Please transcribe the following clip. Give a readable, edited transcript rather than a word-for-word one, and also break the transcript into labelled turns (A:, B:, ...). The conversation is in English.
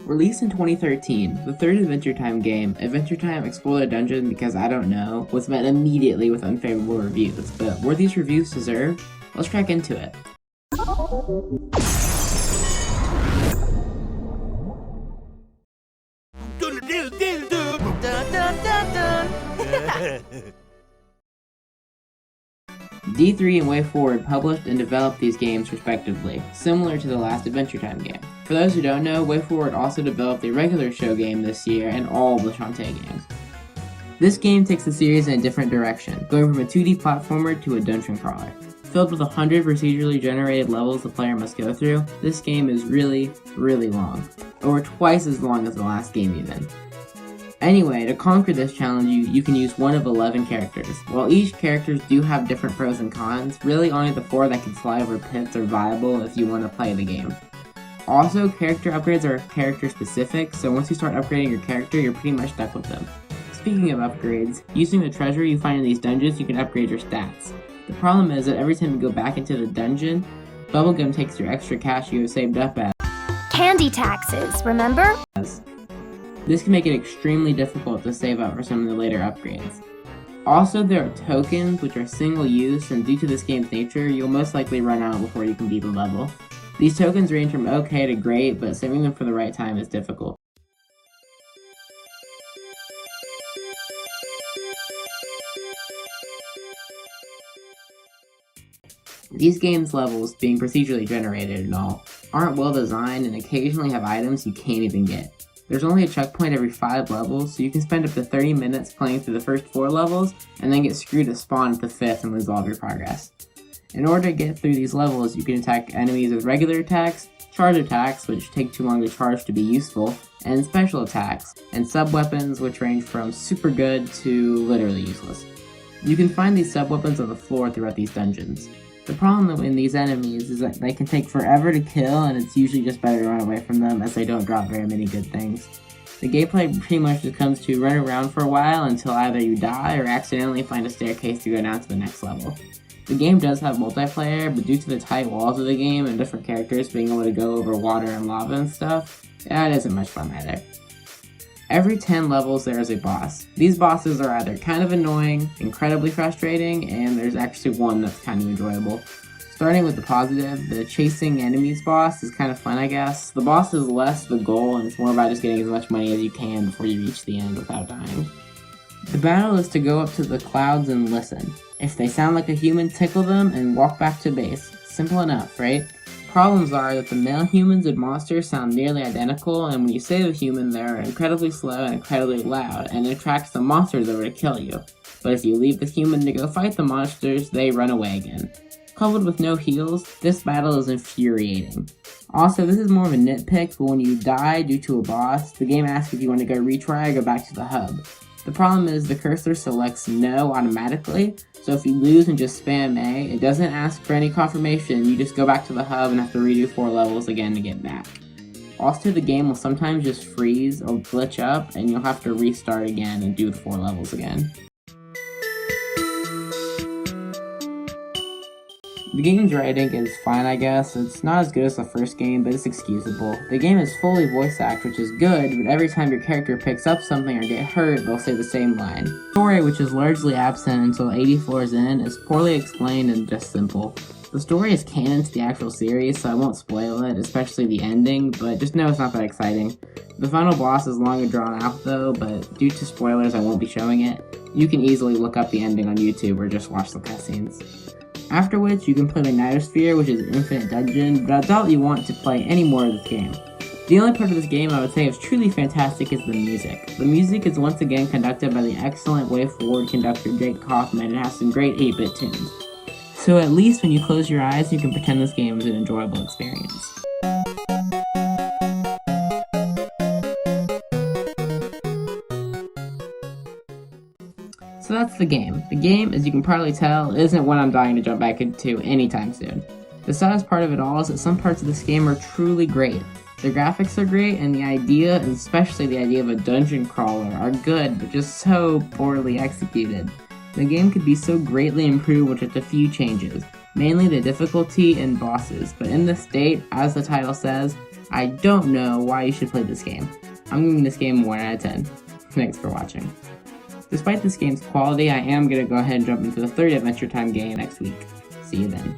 A: Released in 2013, the third Adventure Time game, Adventure Time Explore the Dungeon Because I Don't Know, was met immediately with unfavorable reviews, but were these reviews deserved? Let's crack into it. D3 and WayForward published and developed these games respectively, similar to the last Adventure Time game. For those who don't know, WayForward also developed a regular show game this year and all of the Shantae games. This game takes the series in a different direction, going from a 2D platformer to a dungeon crawler. Filled with 100 procedurally generated levels the player must go through, this game is really, really long. Over twice as long as the last game even. Anyway, to conquer this challenge, you can use one of 11 characters. While each characters do have different pros and cons, really only the 4 that can fly over pits are viable if you want to play the game. Also, character upgrades are character specific, so once you start upgrading your character, you're pretty much stuck with them. Speaking of upgrades, using the treasure you find in these dungeons, you can upgrade your stats. The problem is that every time you go back into the dungeon, Bubblegum takes your extra cash you have saved up as
B: candy taxes, remember?
A: This can make it extremely difficult to save up for some of the later upgrades. Also, there are tokens, which are single use, and due to this game's nature, you'll most likely run out before you can beat the level. These tokens range from okay to great, but saving them for the right time is difficult. These games' levels, being procedurally generated and all, aren't well designed and occasionally have items you can't even get. There's only a checkpoint every 5 levels, so you can spend up to 30 minutes playing through the first 4 levels, and then get screwed to spawn at the 5th and lose all of your progress. In order to get through these levels, you can attack enemies with regular attacks, charge attacks, which take too long to charge to be useful, and special attacks, and sub-weapons, which range from super good to literally useless. You can find these sub-weapons on the floor throughout these dungeons. The problem in these enemies is that they can take forever to kill, and it's usually just better to run away from them as they don't drop very many good things. The gameplay pretty much just comes to run around for a while until either you die or accidentally find a staircase to go down to the next level. The game does have multiplayer, but due to the tight walls of the game and different characters being able to go over water and lava and stuff, that isn't much fun either. Every 10 levels there is a boss. These bosses are either kind of annoying, incredibly frustrating, and there's actually one that's kind of enjoyable. Starting with the positive, the chasing enemies boss is kind of fun, I guess. The boss is less the goal, and it's more about just getting as much money as you can before you reach the end without dying. The battle is to go up to the clouds and listen. If they sound like a human, tickle them and walk back to base. Simple enough, right? Problems are that the male humans and monsters sound nearly identical, and when you save a human, they're incredibly slow and incredibly loud, and it attracts the monsters over to kill you. But if you leave the human to go fight the monsters, they run away again. Coupled with no heals, this battle is infuriating. Also, this is more of a nitpick, but when you die due to a boss, the game asks if you want to go retry or go back to the hub. The problem is the cursor selects no automatically, so if you lose and just spam A, it doesn't ask for any confirmation, you just go back to the hub and have to redo 4 levels again to get back. Also, the game will sometimes just freeze or glitch up, and you'll have to restart again and do the 4 levels again. The game's writing is fine, I guess. It's not as good as the first game, but it's excusable. The game is fully voice act, which is good, but every time your character picks up something or get hurt, they'll say the same line. The story, which is largely absent until 80 floors in, is poorly explained and just simple. The story is canon to the actual series, so I won't spoil it, especially the ending, but just know it's not that exciting. The final boss is long and drawn out though, but due to spoilers I won't be showing it. You can easily look up the ending on YouTube or just watch the cutscenes. After which, you can play the Nightosphere, which is an infinite dungeon, but I doubt you want to play any more of this game. The only part of this game I would say is truly fantastic is the music. The music is once again conducted by the excellent WayForward conductor Jake Kaufman and has some great 8-bit tunes. So at least when you close your eyes, you can pretend this game is an enjoyable experience. So that's the game. The game, as you can probably tell, isn't what I'm dying to jump back into anytime soon. The saddest part of it all is that some parts of this game are truly great. The graphics are great, and the idea, and especially the idea of a dungeon crawler, are good, but just so poorly executed. The game could be so greatly improved with just a few changes, mainly the difficulty and bosses, but in this state, as the title says, I don't know why you should play this game. I'm giving this game a 1 out of 10. Thanks for watching. Despite this game's quality, I am going to go ahead and jump into the third Adventure Time game next week. See you then.